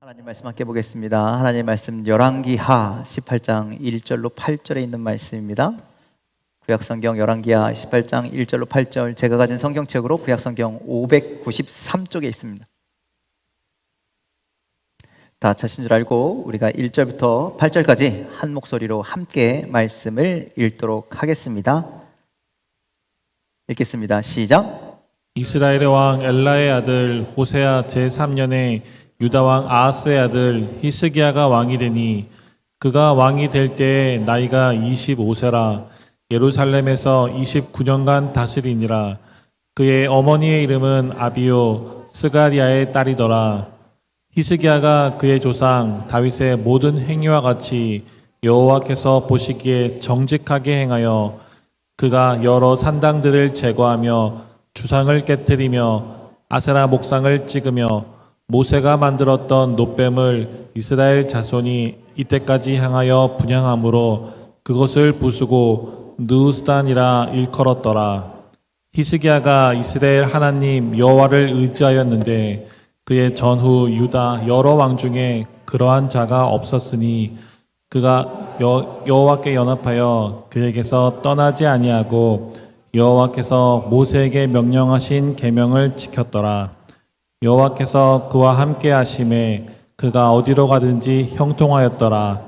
하나님 말씀 함께 보겠습니다. 하나님 말씀 열왕기하 18장 1절로 8절에 있는 말씀입니다. 구약성경 열왕기하 18장 1절로 8절, 제가 가진 성경책으로 구약성경 593쪽에 있습니다. 다 찾으신 줄 알고 우리가 1절부터 8절까지 한 목소리로 함께 말씀을 읽도록 하겠습니다. 읽겠습니다. 시작. 이스라엘의 왕 엘라의 아들 호세아 제3년에 유다 왕 아하스의 아들 히스기야가 왕이 되니 그가 왕이 될 때에 나이가 25세라 예루살렘에서 29년간 다스리니라. 그의 어머니의 이름은 아비요 스가리아의 딸이더라. 히스기야가 그의 조상 다윗의 모든 행위와 같이 여호와께서 보시기에 정직하게 행하여 그가 여러 산당들을 제거하며 주상을 깨뜨리며 아세라 목상을 찍으며 모세가 만들었던 놋뱀을 이스라엘 자손이 이때까지 향하여 분향함으로 그것을 부수고 느우스단이라 일컬었더라. 히스기야가 이스라엘 하나님 여호와를 의지하였는데 그의 전후 유다 여러 왕 중에 그러한 자가 없었으니 그가 여호와께 연합하여 그에게서 떠나지 아니하고 여호와께서 모세에게 명령하신 계명을 지켰더라. 여호와께서 그와 함께 하심에 그가 어디로 가든지 형통하였더라.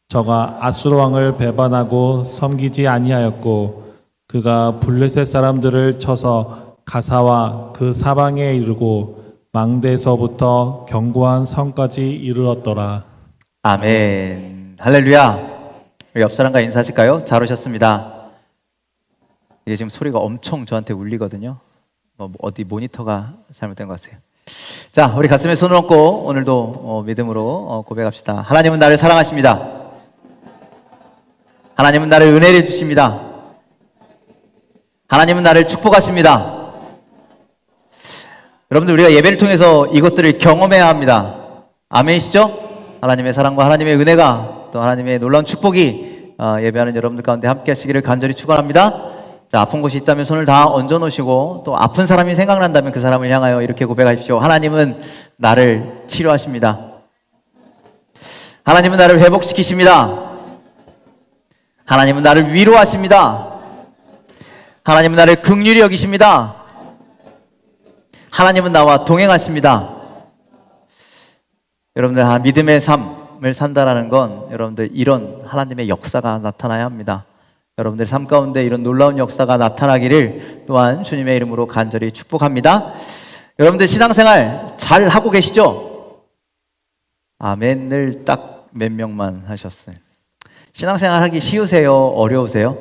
저가 아수르 왕을 배반하고 섬기지 아니하였고 그가 블레셋 사람들을 쳐서 가사와 그 사방에 이르고 망대에서부터 견고한 성까지 이르렀더라. 아멘. 할렐루야. 우리 옆 사람과 인사하실까요? 잘 오셨습니다. 이게 지금 소리가 엄청 저한테 울리거든요. 어디 모니터가 잘못된 것 같아요. 자, 우리 가슴에 손을 얹고 오늘도 믿음으로 고백합시다. 하나님은 나를 사랑하십니다. 하나님은 나를 은혜를 주십니다. 하나님은 나를 축복하십니다. 여러분들, 우리가 예배를 통해서 이것들을 경험해야 합니다. 아멘이시죠? 하나님의 사랑과 하나님의 은혜가 또 하나님의 놀라운 축복이 예배하는 여러분들 가운데 함께 하시기를 간절히 축원합니다. 자, 아픈 곳이 있다면 손을 다 얹어 놓으시고 또 아픈 사람이 생각난다면 그 사람을 향하여 이렇게 고백하십시오. 하나님은 나를 치료하십니다. 하나님은 나를 회복시키십니다. 하나님은 나를 위로하십니다. 하나님은 나를 긍휼히 여기십니다. 하나님은 나와 동행하십니다. 여러분들, 믿음의 삶을 산다라는 건 여러분들 이런 하나님의 역사가 나타나야 합니다. 여러분들 삶 가운데 이런 놀라운 역사가 나타나기를 또한 주님의 이름으로 간절히 축복합니다. 여러분들 신앙생활 잘 하고 계시죠? 아멘을 딱 몇 명만 하셨어요. 신앙생활 하기 쉬우세요? 어려우세요?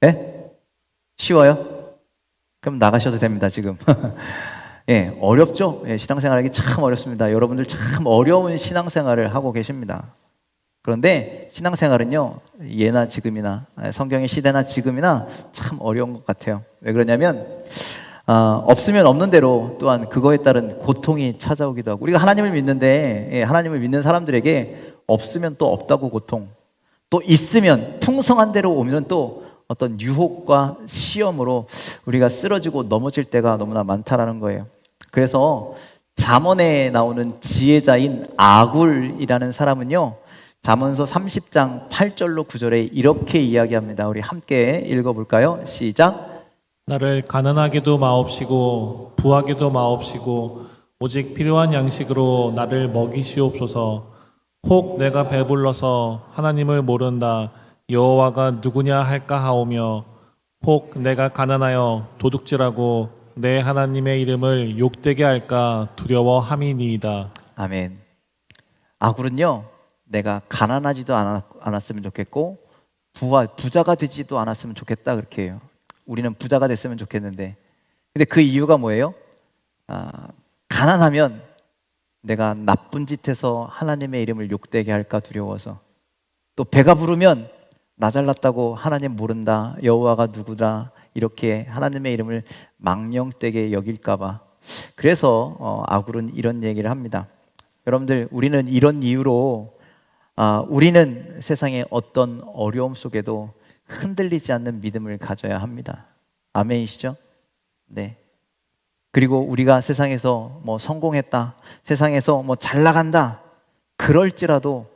네? 쉬워요? 그럼 나가셔도 됩니다, 지금. 예, 어렵죠? 예, 신앙생활 하기 참 어렵습니다. 여러분들 참 어려운 신앙생활을 하고 계십니다. 그런데 신앙생활은요, 예나 지금이나 성경의 시대나 지금이나 참 어려운 것 같아요. 왜 그러냐면 없으면 없는 대로 또한 그거에 따른 고통이 찾아오기도 하고, 우리가 하나님을 믿는데 하나님을 믿는 사람들에게 없으면 또 없다고 고통, 또 있으면 풍성한 대로 오면 또 어떤 유혹과 시험으로 우리가 쓰러지고 넘어질 때가 너무나 많다라는 거예요. 그래서 잠언에 나오는 지혜자인 아굴이라는 사람은요, 잠언서 30장 8절로 9절에 이렇게 이야기합니다. 우리 함께 읽어볼까요? 시작. 나를 가난하게도 마옵시고 부하게도 마옵시고 오직 필요한 양식으로 나를 먹이시옵소서. 혹 내가 배불러서 하나님을 모른다 여호와가 누구냐 할까 하오며 혹 내가 가난하여 도둑질하고 내 하나님의 이름을 욕되게 할까 두려워함이니이다. 아멘. 아굴은요, 내가 가난하지도 않았으면 좋겠고 부자가 되지도 않았으면 좋겠다, 그렇게 해요. 우리는 부자가 됐으면 좋겠는데, 근데 그 이유가 뭐예요? 가난하면 내가 나쁜 짓 해서 하나님의 이름을 욕되게 할까 두려워서, 또 배가 부르면 나 잘났다고 하나님 모른다 여호와가 누구다 이렇게 하나님의 이름을 망령되게 여길까 봐. 그래서 아굴은 이런 얘기를 합니다. 여러분들, 우리는 이런 이유로 우리는 세상의 어떤 어려움 속에도 흔들리지 않는 믿음을 가져야 합니다. 아멘이시죠? 네. 그리고 우리가 세상에서 뭐 성공했다, 세상에서 뭐 잘 나간다, 그럴지라도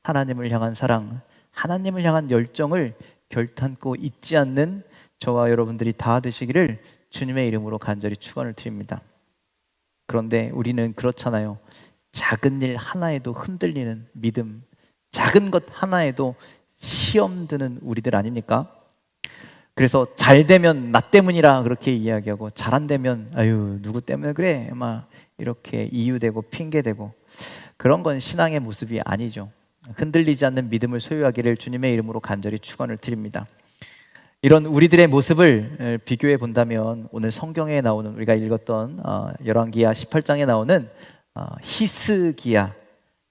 하나님을 향한 사랑, 하나님을 향한 열정을 결탄코 잊지 않는 저와 여러분들이 다 되시기를 주님의 이름으로 간절히 축원을 드립니다. 그런데 우리는 그렇잖아요. 작은 일 하나에도 흔들리는 믿음, 작은 것 하나에도 시험 드는 우리들 아닙니까? 그래서 잘 되면 나 때문이라 그렇게 이야기하고, 잘 안 되면 아유 누구 때문에 그래 막 이렇게 이유대고 핑계대고, 그런 건 신앙의 모습이 아니죠. 흔들리지 않는 믿음을 소유하기를 주님의 이름으로 간절히 축원을 드립니다. 이런 우리들의 모습을 비교해 본다면, 오늘 성경에 나오는, 우리가 읽었던 열왕기하 18장에 나오는 히스기야,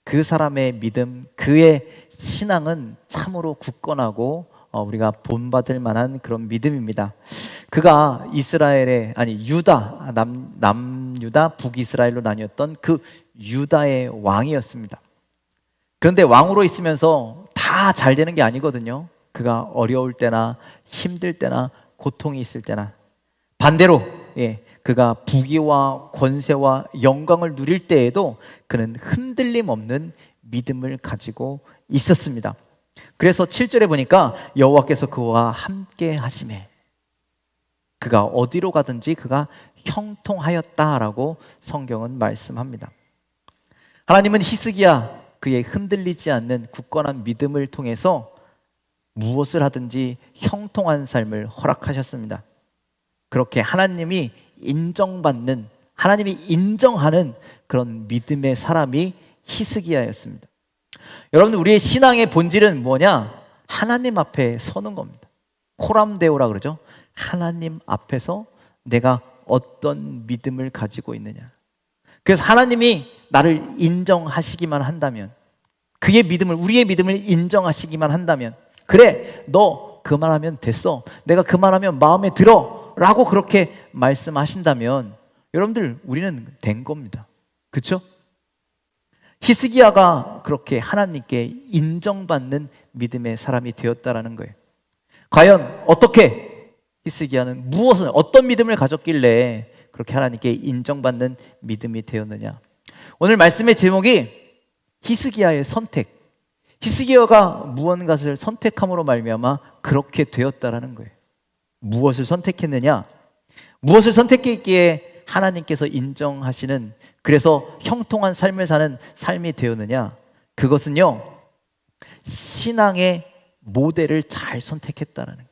그 사람의 믿음, 그의 신앙은 참으로 굳건하고 우리가 본받을 만한 그런 믿음입니다. 그가 이스라엘의, 아니 유다, 남유다, 북이스라엘로 나뉘었던 그 유다의 왕이었습니다. 그런데 왕으로 있으면서 다 잘 되는 게 아니거든요. 그가 어려울 때나 힘들 때나 고통이 있을 때나, 반대로 그가 부귀와 권세와 영광을 누릴 때에도 그는 흔들림 없는 믿음을 가지고 있었습니다. 그래서 7절에 보니까 여호와께서 그와 함께 하시매, 그가 어디로 가든지 그가 형통하였다라고 성경은 말씀합니다. 하나님은 히스기야, 그의 흔들리지 않는 굳건한 믿음을 통해서 무엇을 하든지 형통한 삶을 허락하셨습니다. 그렇게 하나님이 인정받는, 하나님이 인정하는 그런 믿음의 사람이 히스기야였습니다. 여러분, 우리의 신앙의 본질은 뭐냐? 하나님 앞에 서는 겁니다. 코람데오라 그러죠. 하나님 앞에서 내가 어떤 믿음을 가지고 있느냐. 그래서 하나님이 나를 인정하시기만 한다면, 그의 믿음을, 우리의 믿음을 인정하시기만 한다면, 그래 너 그만하면 됐어, 내가 그만하면 마음에 들어 라고 그렇게 말씀하신다면, 여러분들 우리는 된 겁니다. 그렇죠? 히스기야가 그렇게 하나님께 인정받는 믿음의 사람이 되었다라는 거예요. 과연 어떻게 히스기야는 무엇을, 어떤 믿음을 가졌길래 그렇게 하나님께 인정받는 믿음이 되었느냐? 오늘 말씀의 제목이 히스기야의 선택, 히스기야가 무언가를 선택함으로 말미암아 그렇게 되었다라는 거예요. 무엇을 선택했느냐? 무엇을 선택했기에 하나님께서 인정하시는, 그래서 형통한 삶을 사는 삶이 되었느냐? 그것은요, 신앙의 모델을 잘 선택했다라는 거예요.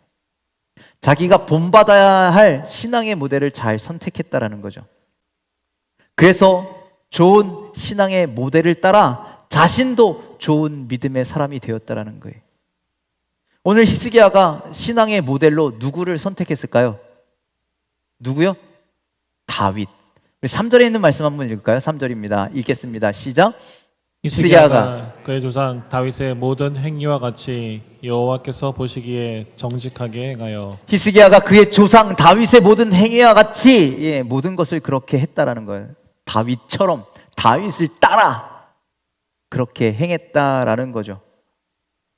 자기가 본받아야 할 신앙의 모델을 잘 선택했다라는 거죠. 그래서 좋은 신앙의 모델을 따라 자신도 좋은 믿음의 사람이 되었다라는 거예요. 오늘 히스기야가 신앙의 모델로 누구를 선택했을까요? 누구요? 다윗. 3절에 있는 말씀 한번 읽을까요? 3절입니다. 읽겠습니다. 시작. 히스기야가 그의 조상 다윗의 모든 행위와 같이 여호와께서 보시기에 정직하게 행하여, 히스기야가 그의 조상 다윗의 모든 행위와 같이 모든 것을 그렇게 했다라는 거예요. 다윗처럼, 다윗을 따라 그렇게 행했다라는 거죠.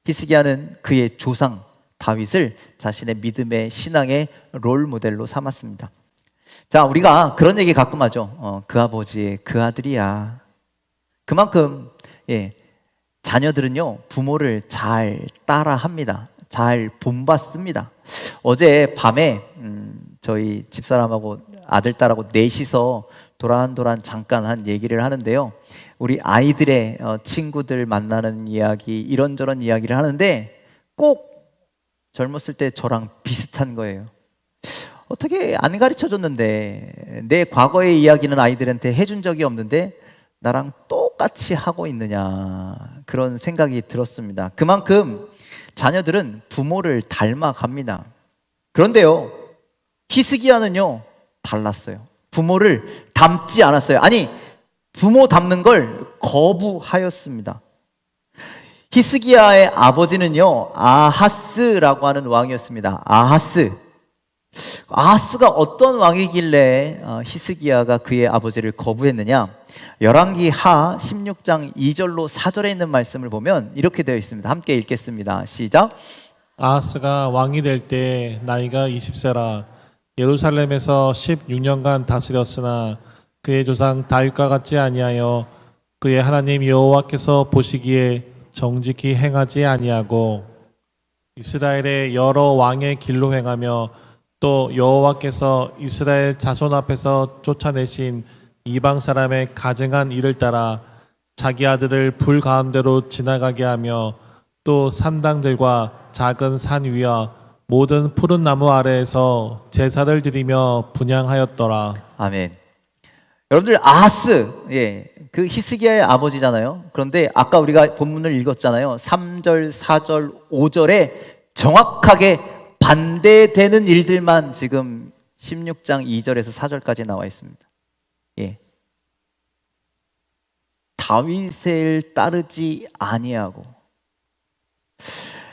히스기야는 그의 조상 다윗을 자신의 믿음의 신앙의 롤 모델로 삼았습니다. 자, 우리가 그런 얘기 가끔 하죠. 그 아버지의 그 아들이야. 그만큼 자녀들은요 부모를 잘 따라합니다. 잘 본받습니다. 어제 밤에 저희 집사람하고 아들딸하고 넷이서 도란도란 잠깐 한 얘기를 하는데요, 우리 아이들의 친구들 만나는 이야기, 이런저런 이야기를 하는데 꼭 젊었을 때 저랑 비슷한 거예요. 어떻게 안 가르쳐줬는데, 내 과거의 이야기는 아이들한테 해준 적이 없는데 나랑 똑같이 하고 있느냐, 그런 생각이 들었습니다. 그만큼 자녀들은 부모를 닮아갑니다. 그런데요, 히스기야는요 달랐어요. 부모를 닮지 않았어요. 아니, 부모 닮는 걸 거부하였습니다. 히스기야의 아버지는요 아하스라고 하는 왕이었습니다. 아하스가 어떤 왕이길래 히스기야가 그의 아버지를 거부했느냐? 열왕기하 16장 2절로 4절에 있는 말씀을 보면 이렇게 되어 있습니다. 함께 읽겠습니다. 시작. 아하스가 왕이 될 때 나이가 20세라 예루살렘에서 16년간 다스렸으나 그의 조상 다윗과 같지 아니하여 그의 하나님 여호와께서 보시기에 정직히 행하지 아니하고 이스라엘의 여러 왕의 길로 행하며 또 여호와께서 이스라엘 자손 앞에서 쫓아내신 이방 사람의 가증한 일을 따라 자기 아들을 불 가운데로 지나가게 하며 또 산당들과 작은 산 위와 모든 푸른 나무 아래에서 제사를 드리며 분향하였더라. 아멘. 여러분들 아하스, 그 히스기야의 아버지잖아요. 그런데 아까 우리가 본문을 읽었잖아요. 3절, 4절, 5절에 정확하게 반대되는 일들만 지금 16장 2절에서 4절까지 나와 있습니다. 다윗을 따르지 아니하고.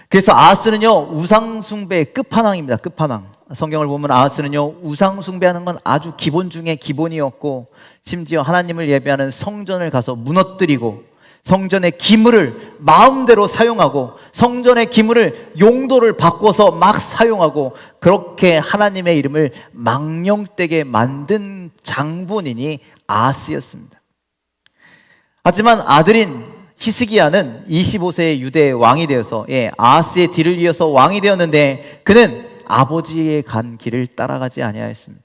그래서 아하스는요, 우상숭배의 끝판왕입니다. 끝판왕. 성경을 보면 아하스는요, 우상숭배하는 건 아주 기본 중에 기본이었고, 심지어 하나님을 예배하는 성전을 가서 무너뜨리고, 성전의 기물을 마음대로 사용하고, 성전의 기물을 용도를 바꿔서 막 사용하고, 그렇게 하나님의 이름을 망령되게 만든 장본인이 아하스였습니다. 하지만 아들인 히스기야는 25세의 유대의 왕이 되어서 아하스의 뒤를 이어서 왕이 되었는데 그는 아버지의 간 길을 따라가지 아니하였습니다.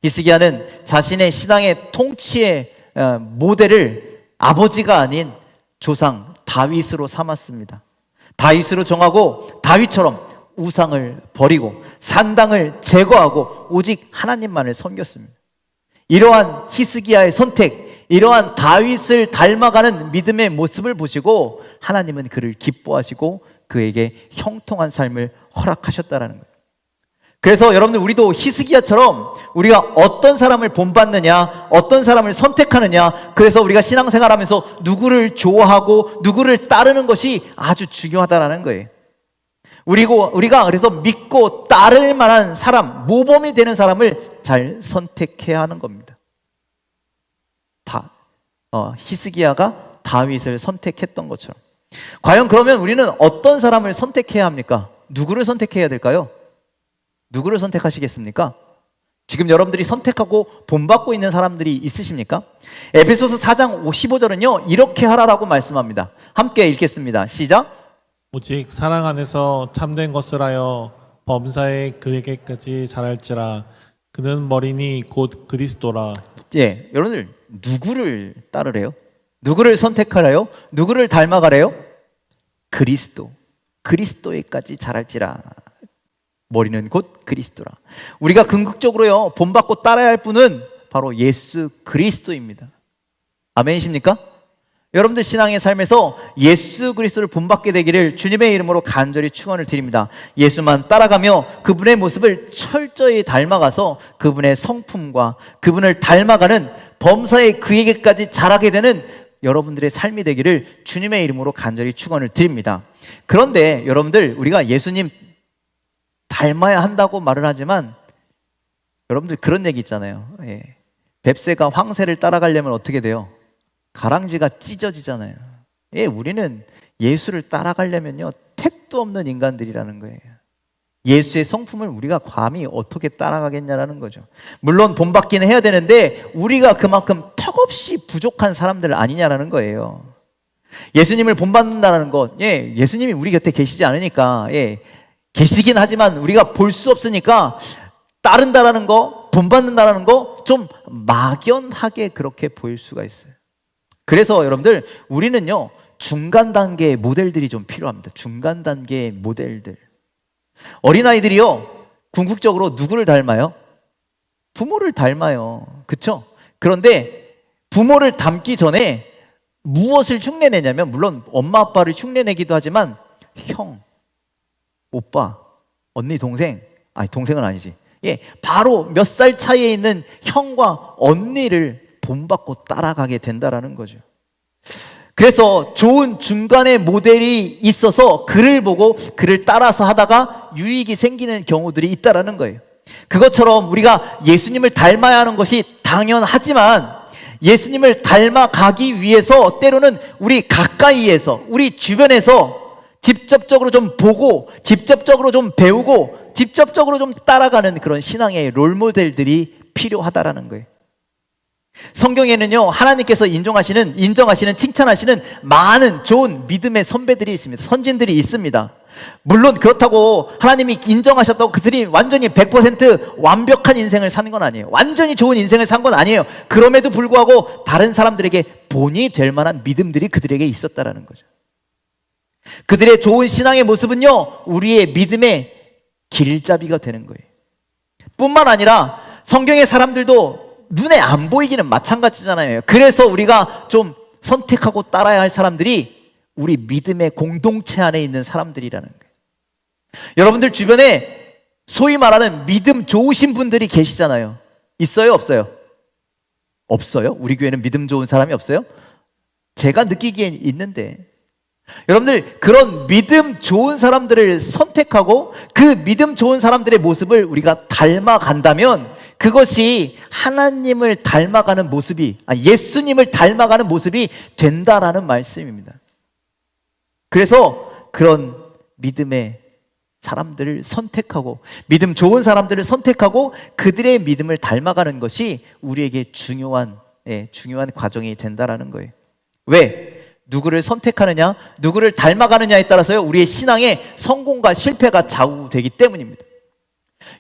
히스기야는 자신의 신앙의 통치의 모델을 아버지가 아닌 조상 다윗으로 삼았습니다. 다윗으로 정하고 다윗처럼 우상을 버리고 산당을 제거하고 오직 하나님만을 섬겼습니다. 이러한 히스기야의 선택, 이러한 다윗을 닮아가는 믿음의 모습을 보시고 하나님은 그를 기뻐하시고 그에게 형통한 삶을 허락하셨다라는 거예요. 그래서 여러분들 우리도 히스기야처럼 우리가 어떤 사람을 본받느냐, 어떤 사람을 선택하느냐, 그래서 우리가 신앙생활하면서 누구를 좋아하고 누구를 따르는 것이 아주 중요하다라는 거예요. 우리가 그래서 믿고 따를 만한 사람, 모범이 되는 사람을 잘 선택해야 하는 겁니다. 히스기야가 다윗을 선택했던 것처럼. 과연 그러면 우리는 어떤 사람을 선택해야 합니까? 누구를 선택해야 될까요? 누구를 선택하시겠습니까? 지금 여러분들이 선택하고 본받고 있는 사람들이 있으십니까? 에베소서 4장 55절은요 이렇게 하라라고 말씀합니다. 함께 읽겠습니다. 시작. 오직 사랑 안에서 참된 것을 하여 범사에 그에게까지 자랄지라. 그는 머리니 곧 그리스도라. 여러분들 누구를 따르래요? 누구를 선택하래요? 누구를 닮아가래요? 그리스도에까지 자랄지라. 머리는 곧 그리스도라. 우리가 궁극적으로요 본받고 따라야 할 분은 바로 예수 그리스도입니다. 아멘이십니까? 여러분들 신앙의 삶에서 예수 그리스도를 본받게 되기를 주님의 이름으로 간절히 축원을 드립니다. 예수만 따라가며 그분의 모습을 철저히 닮아가서 그분의 성품과 그분을 닮아가는 범사에 그에게까지 자라게 되는 여러분들의 삶이 되기를 주님의 이름으로 간절히 축원을 드립니다. 그런데 여러분들 우리가 예수님 닮아야 한다고 말을 하지만 여러분들 그런 얘기 있잖아요. 뱁새가 황새를 따라가려면 어떻게 돼요? 가랑지가 찢어지잖아요. 우리는 예수를 따라가려면요 택도 없는 인간들이라는 거예요. 예수의 성품을 우리가 감히 어떻게 따라가겠냐라는 거죠. 물론 본받기는 해야 되는데 우리가 그만큼 턱없이 부족한 사람들 아니냐라는 거예요. 예수님을 본받는다는 것, 예수님이 우리 곁에 계시지 않으니까, 계시긴 하지만 우리가 볼 수 없으니까 따른다라는 거, 본받는다라는 거 좀 막연하게 그렇게 보일 수가 있어요. 그래서 여러분들 우리는요 중간 단계의 모델들이 좀 필요합니다. 중간 단계의 모델들. 어린아이들이요 궁극적으로 누구를 닮아요? 부모를 닮아요. 그렇죠? 그런데 부모를 닮기 전에 무엇을 흉내내냐면, 물론 엄마 아빠를 흉내내기도 하지만 형, 오빠, 언니, 동생, 아니 동생은 아니지, 바로 몇 살 차이에 있는 형과 언니를 본받고 따라가게 된다라는 거죠. 그래서 좋은 중간의 모델이 있어서 그를 보고 그를 따라서 하다가 유익이 생기는 경우들이 있다라는 거예요. 그것처럼 우리가 예수님을 닮아야 하는 것이 당연하지만 예수님을 닮아가기 위해서 때로는 우리 가까이에서, 우리 주변에서 직접적으로 좀 보고, 직접적으로 좀 배우고, 직접적으로 좀 따라가는 그런 신앙의 롤모델들이 필요하다라는 거예요. 성경에는요, 하나님께서 인정하시는, 칭찬하시는 많은 좋은 믿음의 선배들이 있습니다. 선진들이 있습니다. 물론 그렇다고 하나님이 인정하셨다고 그들이 완전히 100% 완벽한 인생을 사는 건 아니에요. 완전히 좋은 인생을 산 건 아니에요. 그럼에도 불구하고 다른 사람들에게 본이 될 만한 믿음들이 그들에게 있었다라는 거죠. 그들의 좋은 신앙의 모습은요, 우리의 믿음의 길잡이가 되는 거예요. 뿐만 아니라 성경의 사람들도 눈에 안 보이기는 마찬가지잖아요. 그래서 우리가 좀 선택하고 따라야 할 사람들이 우리 믿음의 공동체 안에 있는 사람들이라는 거예요. 여러분들 주변에 소위 말하는 믿음 좋으신 분들이 계시잖아요. 있어요, 없어요? 없어요? 우리 교회는 믿음 좋은 사람이 없어요? 제가 느끼기엔 있는데, 여러분들 그런 믿음 좋은 사람들을 선택하고 그 믿음 좋은 사람들의 모습을 우리가 닮아간다면 그것이 하나님을 닮아가는 모습이, 예수님을 닮아가는 모습이 된다라는 말씀입니다. 그래서 그런 믿음의 사람들을 선택하고, 믿음 좋은 사람들을 선택하고 그들의 믿음을 닮아가는 것이 우리에게 중요한 과정이 된다라는 거예요. 왜? 누구를 선택하느냐, 누구를 닮아가느냐에 따라서요, 우리의 신앙의 성공과 실패가 좌우되기 때문입니다.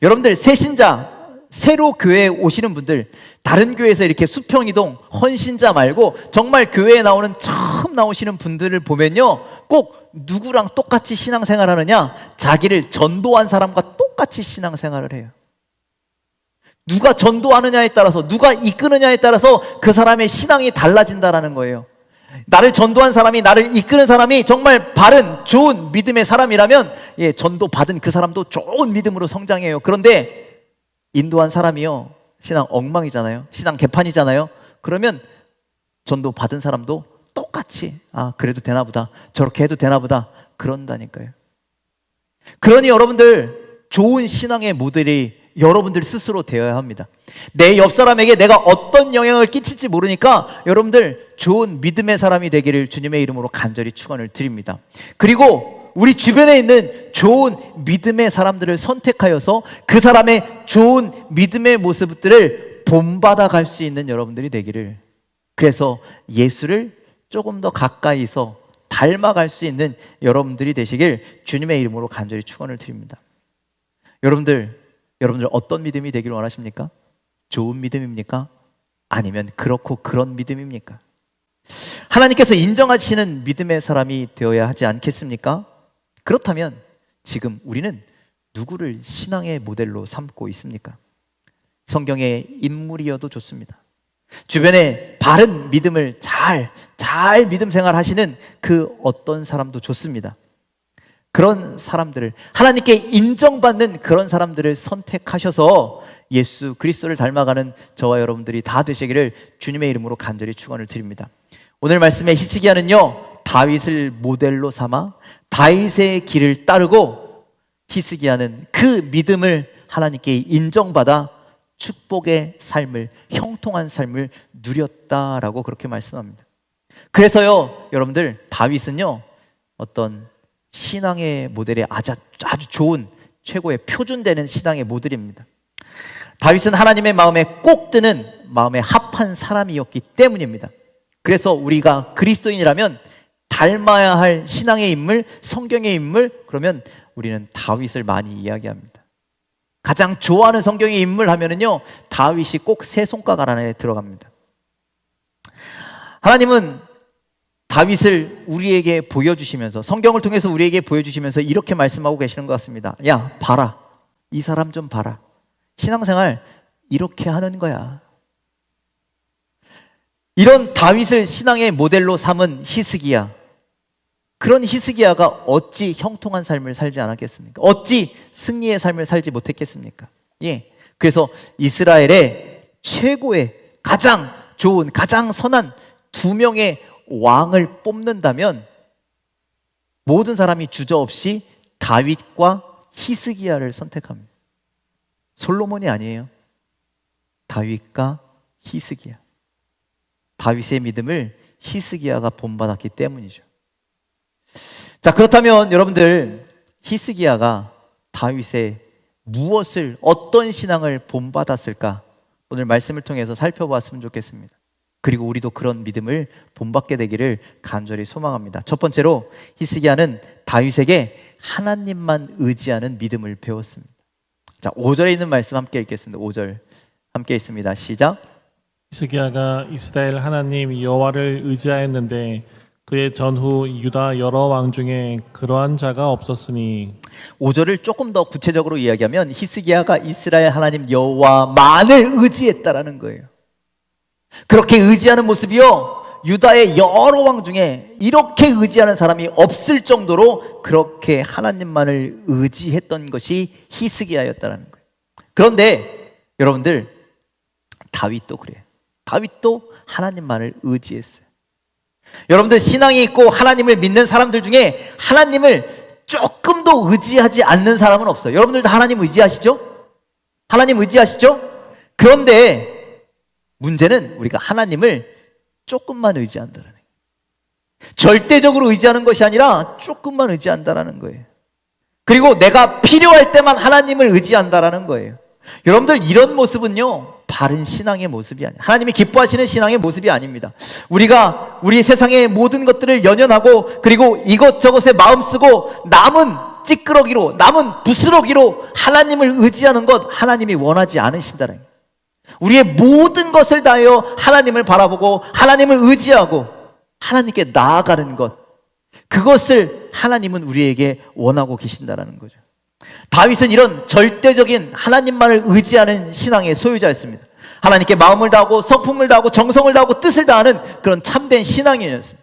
여러분들 새신자, 새로 교회에 오시는 분들, 다른 교회에서 이렇게 수평이동 헌신자 말고 정말 교회에 나오는 처음 나오시는 분들을 보면요, 꼭 누구랑 똑같이 신앙생활 하느냐, 자기를 전도한 사람과 똑같이 신앙생활을 해요. 누가 전도하느냐에 따라서, 누가 이끄느냐에 따라서 그 사람의 신앙이 달라진다라는 거예요. 나를 전도한 사람이, 나를 이끄는 사람이 정말 바른 좋은 믿음의 사람이라면 전도 받은 그 사람도 좋은 믿음으로 성장해요. 그런데 인도한 사람이요, 신앙 엉망이잖아요. 신앙 개판이잖아요. 그러면 전도 받은 사람도 똑같이 그래도 되나 보다, 저렇게 해도 되나 보다, 그런다니까요. 그러니 여러분들 좋은 신앙의 모델이 여러분들 스스로 되어야 합니다. 내 옆 사람에게 내가 어떤 영향을 끼칠지 모르니까 여러분들 좋은 믿음의 사람이 되기를 주님의 이름으로 간절히 축원을 드립니다. 그리고 우리 주변에 있는 좋은 믿음의 사람들을 선택하여서 그 사람의 좋은 믿음의 모습들을 본받아 갈 수 있는 여러분들이 되기를, 그래서 예수를 조금 더 가까이서 닮아갈 수 있는 여러분들이 되시길 주님의 이름으로 간절히 축원을 드립니다. 여러분들 어떤 믿음이 되기를 원하십니까? 좋은 믿음입니까? 아니면 그렇고 그런 믿음입니까? 하나님께서 인정하시는 믿음의 사람이 되어야 하지 않겠습니까? 그렇다면 지금 우리는 누구를 신앙의 모델로 삼고 있습니까? 성경의 인물이어도 좋습니다. 주변에 바른 믿음을 잘 믿음 생활 하시는 그 어떤 사람도 좋습니다. 그런 사람들을, 하나님께 인정받는 그런 사람들을 선택하셔서 예수 그리스도를 닮아가는 저와 여러분들이 다 되시기를 주님의 이름으로 간절히 축원을 드립니다. 오늘 말씀의 히스기야는요, 다윗을 모델로 삼아 다윗의 길을 따르고 히스기야는 그 믿음을 하나님께 인정받아 축복의 삶을, 형통한 삶을 누렸다라고 그렇게 말씀합니다. 그래서요, 여러분들 다윗은요, 어떤 신앙의 모델에 아주 좋은, 최고의 표준되는 신앙의 모델입니다. 다윗은 하나님의 마음에 꼭 드는, 마음에 합한 사람이었기 때문입니다. 그래서 우리가 그리스도인이라면 닮아야 할 신앙의 인물, 성경의 인물, 그러면 우리는 다윗을 많이 이야기합니다. 가장 좋아하는 성경의 인물 하면은요, 다윗이 꼭 세 손가락 안에 들어갑니다. 하나님은 다윗을 우리에게 보여주시면서, 성경을 통해서 우리에게 보여주시면서 이렇게 말씀하고 계시는 것 같습니다. 야, 봐라. 이 사람 좀 봐라. 신앙생활 이렇게 하는 거야. 이런 다윗을 신앙의 모델로 삼은 히스기야. 그런 히스기야가 어찌 형통한 삶을 살지 않았겠습니까? 어찌 승리의 삶을 살지 못했겠습니까? 그래서 이스라엘의 최고의, 가장 좋은, 가장 선한 두 명의 왕을 뽑는다면 모든 사람이 주저없이 다윗과 히스기야를 선택합니다. 솔로몬이 아니에요. 다윗과 히스기야. 다윗의 믿음을 히스기야가 본받았기 때문이죠. 자, 그렇다면 여러분들, 히스기야가 다윗의 무엇을, 어떤 신앙을 본받았을까? 오늘 말씀을 통해서 살펴보았으면 좋겠습니다. 그리고 우리도 그런 믿음을 본받게 되기를 간절히 소망합니다. 첫 번째로 히스기야는 다윗에게 하나님만 의지하는 믿음을 배웠습니다. 자, 5절에 있는 말씀 함께 읽겠습니다. 5절 함께 있습니다. 시작. 히스기야가 이스라엘 하나님 여호와를 의지하였는데 그의 전후 유다 여러 왕 중에 그러한 자가 없었으니. 5절을 조금 더 구체적으로 이야기하면 히스기야가 이스라엘 하나님 여호와만을 의지했다라는 거예요. 그렇게 의지하는 모습이요, 유다의 여러 왕 중에 이렇게 의지하는 사람이 없을 정도로 그렇게 하나님만을 의지했던 것이 히스기야였다라는 거예요. 그런데 여러분들, 다윗도 그래요. 다윗도 하나님만을 의지했어요. 여러분들, 신앙이 있고 하나님을 믿는 사람들 중에 하나님을 조금 더 의지하지 않는 사람은 없어요. 여러분들도 하나님 의지하시죠? 하나님 의지하시죠? 그런데 문제는 우리가 하나님을 조금만 의지한다는 거예요. 절대적으로 의지하는 것이 아니라 조금만 의지한다는 거예요. 그리고 내가 필요할 때만 하나님을 의지한다는 거예요. 여러분들, 이런 모습은요, 바른 신앙의 모습이 아니에요. 하나님이 기뻐하시는 신앙의 모습이 아닙니다. 우리가 우리 세상의 모든 것들을 연연하고 그리고 이것저것에 마음 쓰고 남은 찌끄러기로, 남은 부스러기로 하나님을 의지하는 것, 하나님이 원하지 않으신다는 거예요. 우리의 모든 것을 다하여 하나님을 바라보고 하나님을 의지하고 하나님께 나아가는 것, 그것을 하나님은 우리에게 원하고 계신다는 거죠. 다윗은 이런 절대적인 하나님만을 의지하는 신앙의 소유자였습니다. 하나님께 마음을 다하고 성품을 다하고 정성을 다하고 뜻을 다하는 그런 참된 신앙인이었습니다.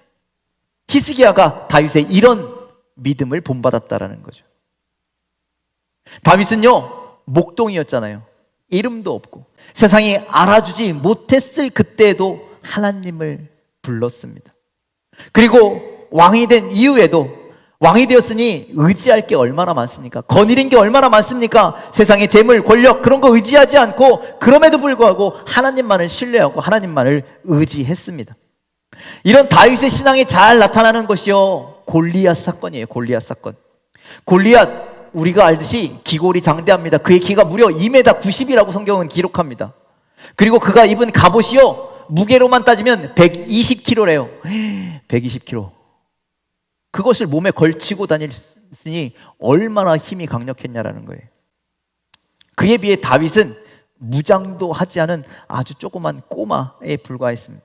히스기야가 다윗의 이런 믿음을 본받았다라는 거죠. 다윗은요, 목동이었잖아요. 이름도 없고 세상이 알아주지 못했을 그때에도 하나님을 불렀습니다. 그리고 왕이 된 이후에도, 왕이 되었으니 의지할 게 얼마나 많습니까? 거느린 게 얼마나 많습니까? 세상의 재물, 권력, 그런 거 의지하지 않고 그럼에도 불구하고 하나님만을 신뢰하고 하나님만을 의지했습니다. 이런 다윗의 신앙이 잘 나타나는 것이요, 골리앗 사건이에요. 골리앗 사건. 골리앗, 우리가 알듯이 기골이 장대합니다. 그의 키가 무려 2m 90이라고 성경은 기록합니다. 그리고 그가 입은 갑옷이요, 무게로만 따지면 120kg래요. 120kg. 그것을 몸에 걸치고 다녔으니 얼마나 힘이 강력했냐라는 거예요. 그에 비해 다윗은 무장도 하지 않은 아주 조그만 꼬마에 불과했습니다.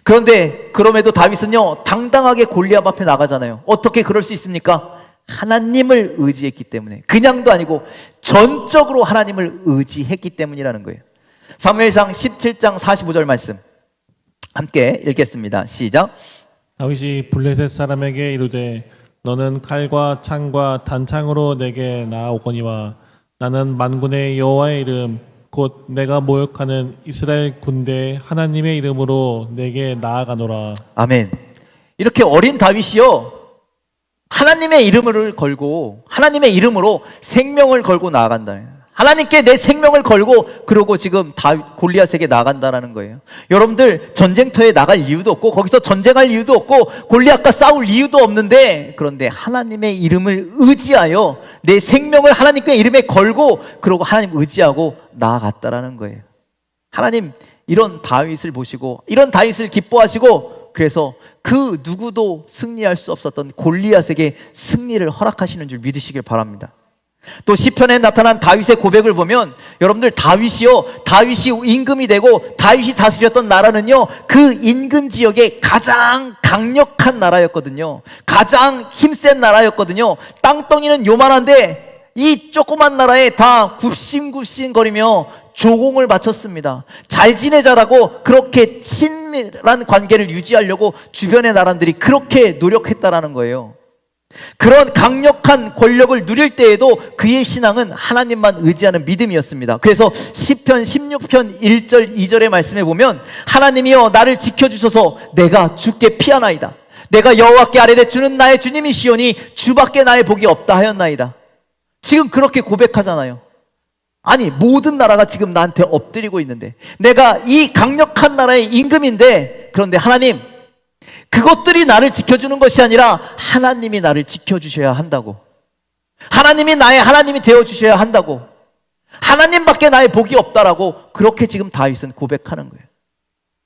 그런데 그럼에도 다윗은요, 당당하게 골리앗 앞에 나가잖아요. 어떻게 그럴 수 있습니까? 하나님을 의지했기 때문에, 그냥도 아니고 전적으로 하나님을 의지했기 때문이라는 거예요. 사무엘상 17장 45절 말씀 함께 읽겠습니다. 시작. 다윗이 블레셋 사람에게 이르되 너는 칼과 창과 단창으로 내게 나아오거니와 나는 만군의 여호와의 이름 곧 내가 모욕하는 이스라엘 군대 하나님의 이름으로 내게 나아가노라. 아멘. 이렇게 어린 다윗이요, 하나님의 이름을 걸고 하나님의 이름으로 생명을 걸고 나아간다. 하나님께 내 생명을 걸고 그러고 지금 골리앗에게 나간다라는 거예요. 여러분들, 전쟁터에 나갈 이유도 없고 거기서 전쟁할 이유도 없고 골리앗과 싸울 이유도 없는데, 그런데 하나님의 이름을 의지하여 내 생명을 하나님의 이름에 걸고 그러고 하나님 의지하고 나아갔다라는 거예요. 하나님 이런 다윗을 보시고 이런 다윗을 기뻐하시고, 그래서 그 누구도 승리할 수 없었던 골리앗에게 승리를 허락하시는 줄 믿으시길 바랍니다. 또 시편에 나타난 다윗의 고백을 보면, 여러분들, 다윗이 임금이 되고 다윗이 다스렸던 나라는요, 그 인근 지역의 가장 강력한 나라였거든요. 가장 힘센 나라였거든요. 땅덩이는 요만한데 이 조그만 나라에 다 굽신굽신거리며 조공을 바쳤습니다. 잘 지내자라고 그렇게 친밀한 관계를 유지하려고 주변의 나라들이 그렇게 노력했다라는 거예요. 그런 강력한 권력을 누릴 때에도 그의 신앙은 하나님만 의지하는 믿음이었습니다. 그래서 시편 16편 1절 2절의 말씀에 보면, 하나님이여 나를 지켜주소서, 내가 주께 피하나이다. 내가 여호와께 아뢰되 주는 나의 주님이시오니 주밖에 나의 복이 없다 하였나이다. 지금 그렇게 고백하잖아요. 아니, 모든 나라가 지금 나한테 엎드리고 있는데, 내가 이 강력한 나라의 임금인데, 그런데 하나님, 그것들이 나를 지켜주는 것이 아니라 하나님이 나를 지켜주셔야 한다고, 하나님이 나의 하나님이 되어주셔야 한다고, 하나님밖에 나의 복이 없다라고 그렇게 지금 다윗은 고백하는 거예요.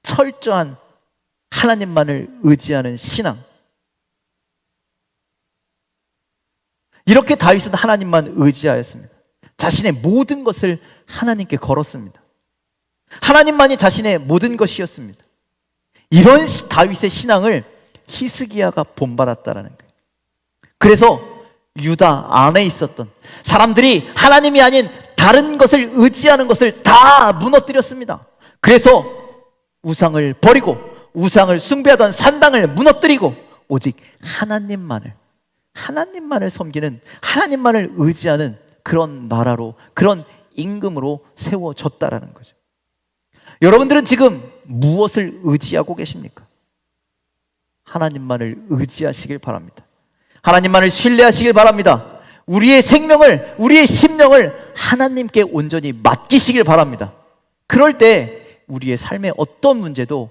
철저한 하나님만을 의지하는 신앙. 이렇게 다윗은 하나님만 의지하였습니다. 자신의 모든 것을 하나님께 걸었습니다. 하나님만이 자신의 모든 것이었습니다. 이런 다윗의 신앙을 히스기야가 본받았다라는 거예요. 그래서 유다 안에 있었던 사람들이 하나님이 아닌 다른 것을 의지하는 것을 다 무너뜨렸습니다. 그래서 우상을 버리고 우상을 숭배하던 산당을 무너뜨리고 오직 하나님만을 섬기는, 하나님만을 의지하는 그런 나라로, 그런 임금으로 세워졌다라는 거죠. 여러분들은 지금 무엇을 의지하고 계십니까? 하나님만을 의지하시길 바랍니다. 하나님만을 신뢰하시길 바랍니다. 우리의 생명을, 우리의 심령을 하나님께 온전히 맡기시길 바랍니다. 그럴 때 우리의 삶의 어떤 문제도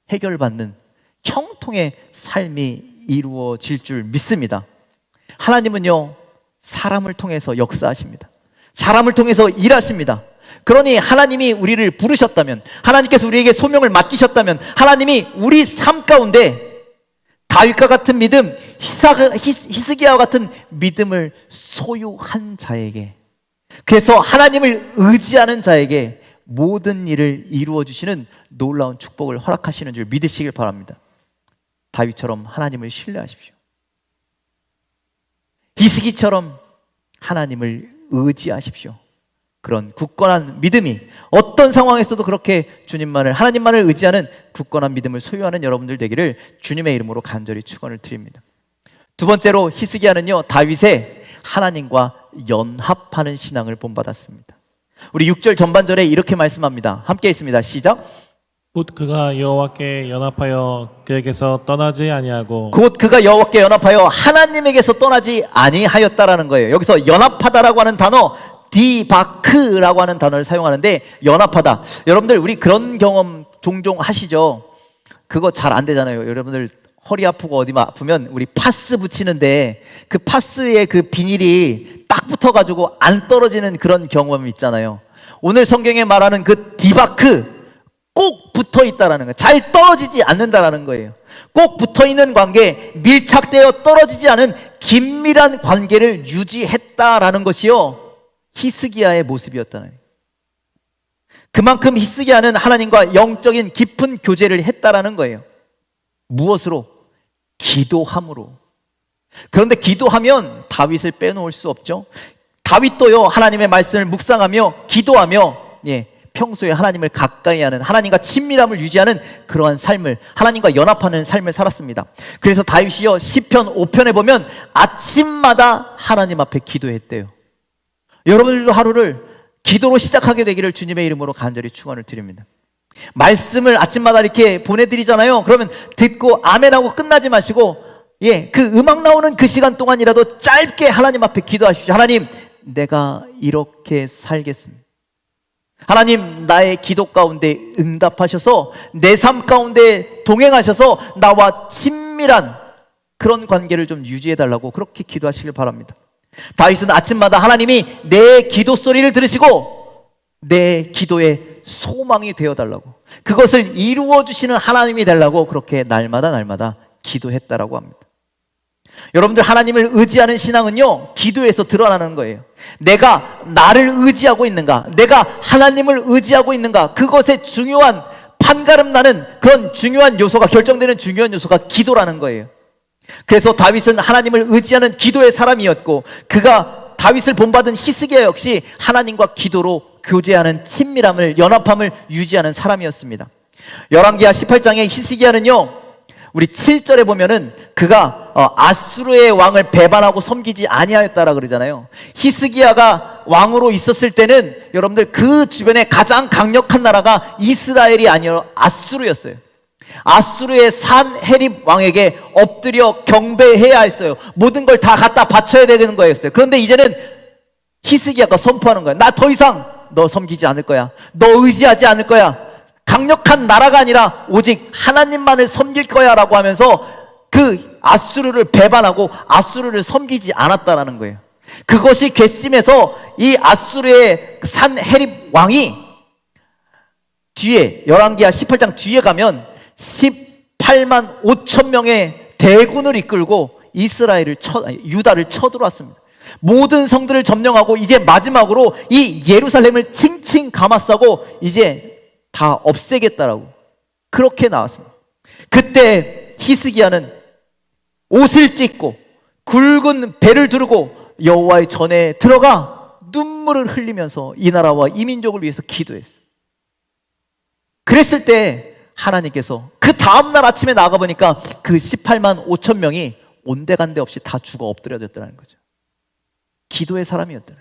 해결받는 형통의 삶이 이루어질 줄 믿습니다. 하나님은요, 사람을 통해서 역사하십니다. 사람을 통해서 일하십니다. 그러니 하나님이 우리를 부르셨다면, 하나님께서 우리에게 소명을 맡기셨다면, 하나님이 우리 삶 가운데 다윗과 같은 믿음, 히스기야와 같은 믿음을 소유한 자에게, 그래서 하나님을 의지하는 자에게 모든 일을 이루어 주시는 놀라운 축복을 허락하시는 줄 믿으시길 바랍니다. 다윗처럼 하나님을 신뢰하십시오. 히스기처럼 하나님을 의지하십시오. 그런 굳건한 믿음이 어떤 상황에서도 그렇게 주님만을, 하나님만을 의지하는 굳건한 믿음을 소유하는 여러분들 되기를 주님의 이름으로 간절히 축원을 드립니다. 두 번째로 히스기야는요, 다윗의 하나님과 연합하는 신앙을 본받았습니다. 우리 6절 전반절에 이렇게 말씀합니다. 함께 있습니다. 시작. 곧 그가 여호와께 연합하여 그에게서 떠나지 아니하고, 곧 그가 여호와께 연합하여 하나님에게서 떠나지 아니하였다라는 거예요. 여기서 연합하다라고 하는 단어, 디바크라고 하는 단어를 사용하는데, 연합하다. 여러분들 우리 그런 경험 종종 하시죠? 그거 잘 안 되잖아요. 여러분들 허리 아프고 어디 아프면 우리 파스 붙이는데 그 파스에 그 비닐이 딱 붙어가지고 안 떨어지는 그런 경험이 있잖아요. 오늘 성경에 말하는 그 디바크, 꼭 붙어 있다라는 거예요. 잘 떨어지지 않는다라는 거예요. 꼭 붙어 있는 관계, 밀착되어 떨어지지 않은 긴밀한 관계를 유지했다라는 것이요, 히스기야의 모습이었다는 거예요. 그만큼 히스기야는 하나님과 영적인 깊은 교제를 했다라는 거예요. 무엇으로? 기도함으로. 그런데 기도하면 다윗을 빼놓을 수 없죠. 다윗도요, 하나님의 말씀을 묵상하며 기도하며, 평소에 하나님을 가까이 하는, 하나님과 친밀함을 유지하는 그러한 삶을, 하나님과 연합하는 삶을 살았습니다. 그래서 다윗이요, 시편 5편에 보면 아침마다 하나님 앞에 기도했대요. 여러분들도 하루를 기도로 시작하게 되기를 주님의 이름으로 간절히 축원을 드립니다. 말씀을 아침마다 이렇게 보내드리잖아요. 그러면 듣고 아멘하고 끝나지 마시고, 그 음악 나오는 그 시간 동안이라도 짧게 하나님 앞에 기도하십시오. 하나님, 내가 이렇게 살겠습니다. 하나님, 나의 기도 가운데 응답하셔서 내 삶 가운데 동행하셔서 나와 친밀한 그런 관계를 좀 유지해달라고 그렇게 기도하시길 바랍니다. 다윗은 아침마다 하나님이 내 기도 소리를 들으시고 내 기도의 소망이 되어달라고, 그것을 이루어주시는 하나님이 되려고 그렇게 날마다 기도했다라고 합니다. 여러분들, 하나님을 의지하는 신앙은요, 기도에서 드러나는 거예요. 내가 나를 의지하고 있는가, 내가 하나님을 의지하고 있는가, 그것의 중요한 판가름 나는 그런 중요한 요소가, 결정되는 중요한 요소가 기도라는 거예요. 그래서 다윗은 하나님을 의지하는 기도의 사람이었고, 그가 다윗을 본받은 히스기야 역시 하나님과 기도로 교제하는 친밀함을, 연합함을 유지하는 사람이었습니다. 열왕기하 18장의 히스기야는요, 우리 7절에 보면은 그가 아수르의 왕을 배반하고 섬기지 아니하였다라 그러잖아요. 히스기야가 왕으로 있었을 때는 여러분들 그 주변에 가장 강력한 나라가 이스라엘이 아니라 아수르였어요. 아수르의 산헤립 왕에게 엎드려 경배해야 했어요. 모든 걸 다 갖다 바쳐야 되는 거였어요. 그런데 이제는 히스기야가 선포하는 거야. 나 더 이상 너 섬기지 않을 거야. 너 의지하지 않을 거야. 강력한 나라가 아니라 오직 하나님만을 섬길 거야 라고 하면서 그 아수르를 배반하고 아수르를 섬기지 않았다라는 거예요. 그것이 괘씸해서 이 아수르의 산 헤립 왕이 뒤에 열왕기하 18장 뒤에 가면 18만 5천 명의 대군을 이끌고 유다를 쳐들어왔습니다. 모든 성들을 점령하고 이제 마지막으로 이 예루살렘을 칭칭 감았사고 이제 다 없애겠다라고 그렇게 나왔습니다. 그때 히스기야는 옷을 찢고 굵은 배를 두르고 여호와의 전에 들어가 눈물을 흘리면서 이 나라와 이 민족을 위해서 기도했어요. 그랬을 때 하나님께서 그 다음날 아침에 나가보니까 그 18만 5천 명이 온데간데 없이 다 죽어 엎드려졌다는 거죠. 기도의 사람이었더라.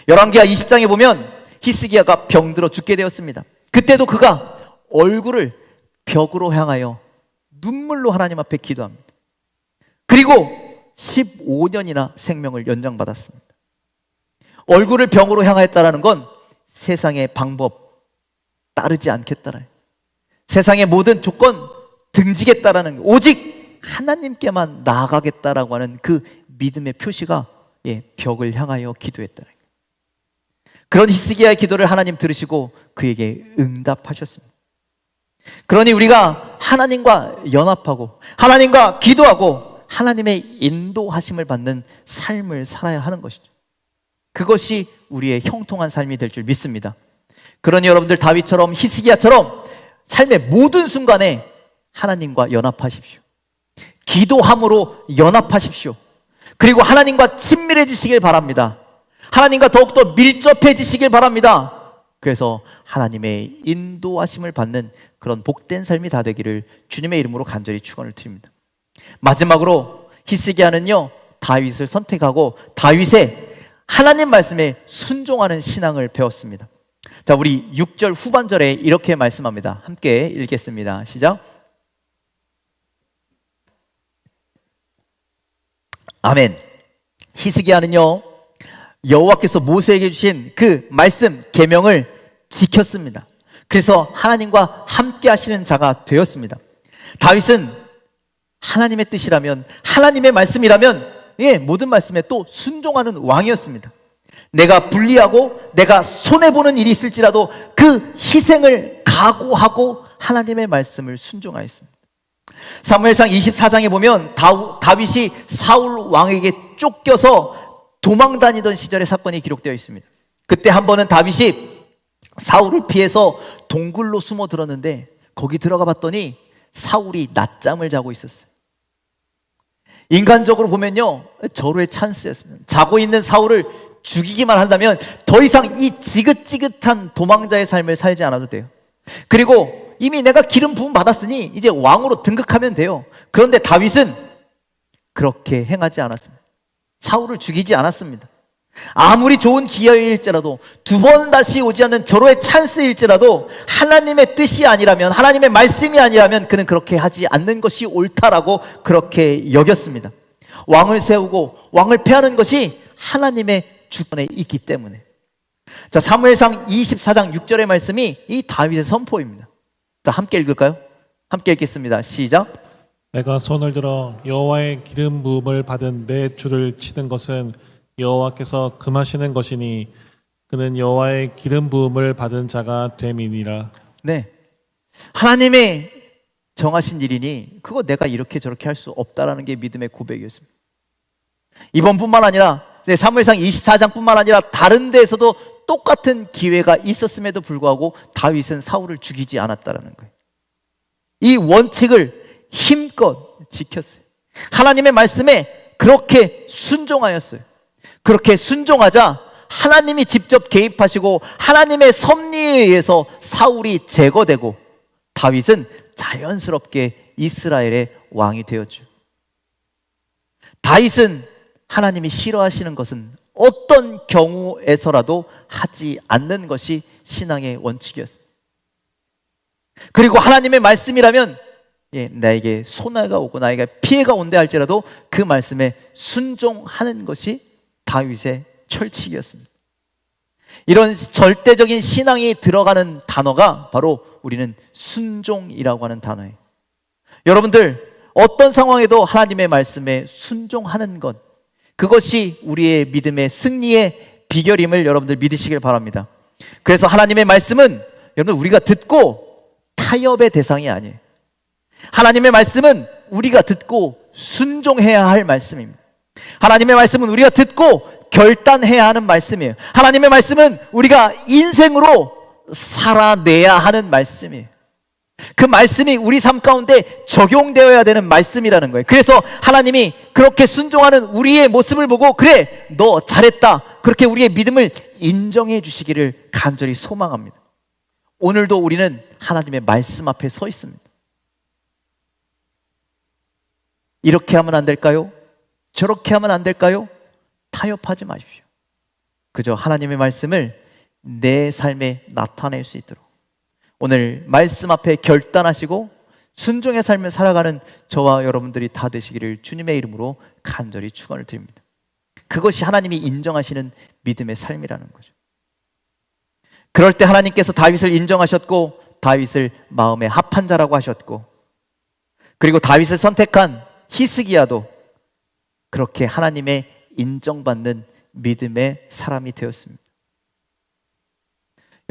열왕기하 20장에 보면 히스기야가 병들어 죽게 되었습니다. 그때도 그가 얼굴을 벽으로 향하여 눈물로 하나님 앞에 기도합니다. 그리고 15년이나 생명을 연장받았습니다. 얼굴을 병으로 향하였다는 건 세상의 방법 따르지 않겠다는, 세상의 모든 조건 등지겠다라는, 오직 하나님께만 나아가겠다라고 하는 그 믿음의 표시가 벽을 향하여 기도했다는 거예요. 그런 히스기야의 기도를 하나님 들으시고 그에게 응답하셨습니다. 그러니 우리가 하나님과 연합하고 하나님과 기도하고 하나님의 인도하심을 받는 삶을 살아야 하는 것이죠. 그것이 우리의 형통한 삶이 될 줄 믿습니다. 그러니 여러분들 다윗처럼 히스기야처럼 삶의 모든 순간에 하나님과 연합하십시오. 기도함으로 연합하십시오. 그리고 하나님과 친밀해지시길 바랍니다. 하나님과 더욱더 밀접해지시길 바랍니다. 그래서 하나님의 인도하심을 받는 그런 복된 삶이 다 되기를 주님의 이름으로 간절히 축원을 드립니다. 마지막으로 히스기야는요, 다윗을 선택하고 다윗의 하나님 말씀에 순종하는 신앙을 배웠습니다. 자, 우리 6절 후반절에 이렇게 말씀합니다. 함께 읽겠습니다. 시작. 아멘. 히스기야는요, 여호와께서 모세에게 주신 그 말씀 계명을 지켰습니다. 그래서 하나님과 함께 하시는 자가 되었습니다. 다윗은 하나님의 뜻이라면, 하나님의 말씀이라면 모든 말씀에 또 순종하는 왕이었습니다. 내가 불리하고 내가 손해보는 일이 있을지라도 그 희생을 각오하고 하나님의 말씀을 순종하였습니다. 사무엘상 24장에 보면 다윗이 사울 왕에게 쫓겨서 도망다니던 시절의 사건이 기록되어 있습니다. 그때 한 번은 다윗이 사울을 피해서 동굴로 숨어 들었는데 거기 들어가 봤더니 사울이 낮잠을 자고 있었어요. 인간적으로 보면요, 절호의 찬스였습니다. 자고 있는 사울을 죽이기만 한다면 더 이상 이 지긋지긋한 도망자의 삶을 살지 않아도 돼요. 그리고 이미 내가 기름 부음 받았으니 이제 왕으로 등극하면 돼요. 그런데 다윗은 그렇게 행하지 않았습니다. 사울을 죽이지 않았습니다. 아무리 좋은 기회일지라도, 두 번 다시 오지 않는 절호의 찬스일지라도 하나님의 뜻이 아니라면, 하나님의 말씀이 아니라면 그는 그렇게 하지 않는 것이 옳다라고 그렇게 여겼습니다. 왕을 세우고 왕을 폐하는 것이 하나님의 주권에 있기 때문에. 자, 사무엘상 24장 6절의 말씀이 이 다윗의 선포입니다. 자, 함께 읽을까요? 함께 읽겠습니다. 시작. 내가 손을 들어 여호와의 기름 부음을 받은 내 주를 치는 것은 여호와께서 금하시는 것이니 그는 여호와의 기름 부음을 받은 자가 됨이니라. 네, 하나님의 정하신 일이니 그거 내가 이렇게 저렇게 할 수 없다라는 게 믿음의 고백이었습니다. 이번뿐만 아니라 사무엘상 24장뿐만 아니라 다른 데에서도 똑같은 기회가 있었음에도 불구하고 다윗은 사울을 죽이지 않았다라는 거예요. 이 원칙을 힘껏 지켰어요. 하나님의 말씀에 그렇게 순종하였어요. 그렇게 순종하자 하나님이 직접 개입하시고 하나님의 섭리에 의해서 사울이 제거되고 다윗은 자연스럽게 이스라엘의 왕이 되었죠. 다윗은 하나님이 싫어하시는 것은 어떤 경우에서라도 하지 않는 것이 신앙의 원칙이었습니다. 그리고 하나님의 말씀이라면 나에게 손해가 오고 나에게 피해가 온다 할지라도 그 말씀에 순종하는 것이 다윗의 철칙이었습니다. 이런 절대적인 신앙이 들어가는 단어가 바로 우리는 순종이라고 하는 단어예요. 여러분들, 어떤 상황에도 하나님의 말씀에 순종하는 것, 그것이 우리의 믿음의 승리의 비결임을 여러분들 믿으시길 바랍니다. 그래서 하나님의 말씀은 여러분 우리가 듣고 타협의 대상이 아니에요. 하나님의 말씀은 우리가 듣고 순종해야 할 말씀입니다. 하나님의 말씀은 우리가 듣고 결단해야 하는 말씀이에요. 하나님의 말씀은 우리가 인생으로 살아내야 하는 말씀이에요. 그 말씀이 우리 삶 가운데 적용되어야 되는 말씀이라는 거예요. 그래서 하나님이 그렇게 순종하는 우리의 모습을 보고 그래, 너 잘했다, 그렇게 우리의 믿음을 인정해 주시기를 간절히 소망합니다. 오늘도 우리는 하나님의 말씀 앞에 서 있습니다. 이렇게 하면 안 될까요? 저렇게 하면 안 될까요? 타협하지 마십시오. 그저 하나님의 말씀을 내 삶에 나타낼 수 있도록 오늘 말씀 앞에 결단하시고 순종의 삶을 살아가는 저와 여러분들이 다 되시기를 주님의 이름으로 간절히 축원을 드립니다. 그것이 하나님이 인정하시는 믿음의 삶이라는 거죠. 그럴 때 하나님께서 다윗을 인정하셨고 다윗을 마음에 합한 자라고 하셨고, 그리고 다윗을 선택한 히스기야도 그렇게 하나님의 인정받는 믿음의 사람이 되었습니다.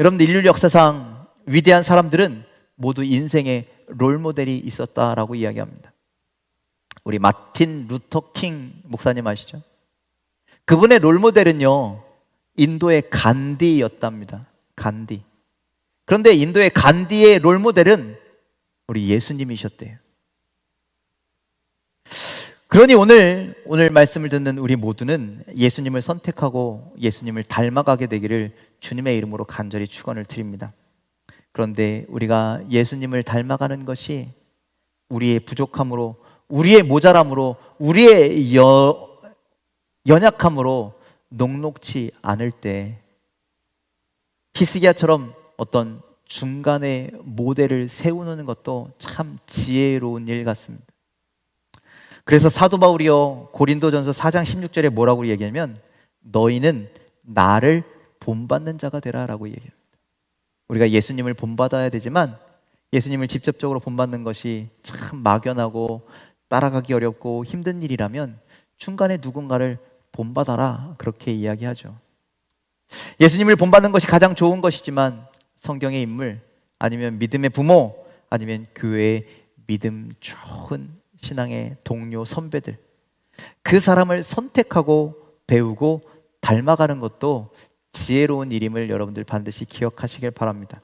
여러분들, 인류 역사상 위대한 사람들은 모두 인생에 롤모델이 있었다라고 이야기합니다. 우리 마틴 루터 킹 목사님 아시죠? 그분의 롤모델은요, 인도의 간디였답니다. 간디. 그런데 인도의 간디의 롤모델은 우리 예수님이셨대요. 그러니 오늘 말씀을 듣는 우리 모두는 예수님을 선택하고 예수님을 닮아가게 되기를 주님의 이름으로 간절히 축원을 드립니다. 그런데 우리가 예수님을 닮아가는 것이 우리의 부족함으로, 우리의 모자람으로, 우리의 연약함으로 녹록지 않을 때 히스기야처럼 어떤 중간에 모델을 세우는 것도 참 지혜로운 일 같습니다. 그래서 사도 바울이요, 고린도전서 4장 16절에 뭐라고 얘기하냐면 너희는 나를 본받는 자가 되라라고 얘기합니다. 우리가 예수님을 본받아야 되지만 예수님을 직접적으로 본받는 것이 참 막연하고 따라가기 어렵고 힘든 일이라면 중간에 누군가를 본받아라, 그렇게 이야기하죠. 예수님을 본받는 것이 가장 좋은 것이지만 성경의 인물, 아니면 믿음의 부모, 아니면 교회의 믿음 좋은 신앙의 동료, 선배들, 그 사람을 선택하고 배우고 닮아가는 것도 지혜로운 일임을 여러분들 반드시 기억하시길 바랍니다.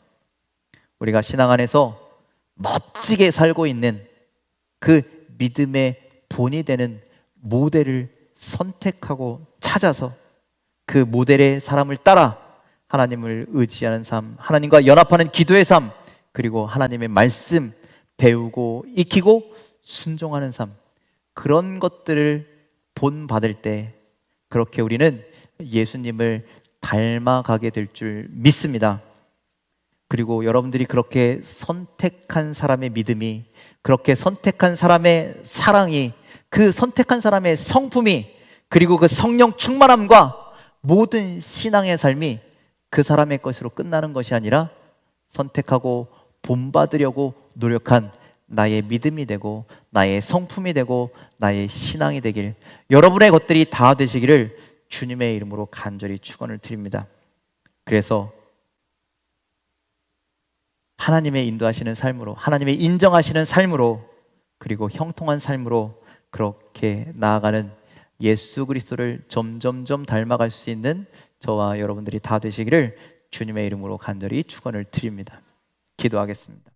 우리가 신앙 안에서 멋지게 살고 있는 그 믿음의 본이 되는 모델을 선택하고 찾아서 그 모델의 사람을 따라 하나님을 의지하는 삶, 하나님과 연합하는 기도의 삶, 그리고 하나님의 말씀 배우고 익히고 순종하는 삶, 그런 것들을 본받을 때 그렇게 우리는 예수님을 닮아가게 될 줄 믿습니다. 그리고 여러분들이 그렇게 선택한 사람의 믿음이, 그렇게 선택한 사람의 사랑이, 그 선택한 사람의 성품이, 그리고 그 성령 충만함과 모든 신앙의 삶이 그 사람의 것으로 끝나는 것이 아니라 선택하고 본받으려고 노력한 나의 믿음이 되고 나의 성품이 되고 나의 신앙이 되길, 여러분의 것들이 다 되시기를 주님의 이름으로 간절히 축원을 드립니다. 그래서 하나님의 인도하시는 삶으로, 하나님의 인정하시는 삶으로, 그리고 형통한 삶으로 그렇게 나아가는 예수 그리스도를 점점점 닮아갈 수 있는 저와 여러분들이 다 되시기를 주님의 이름으로 간절히 축원을 드립니다. 기도하겠습니다.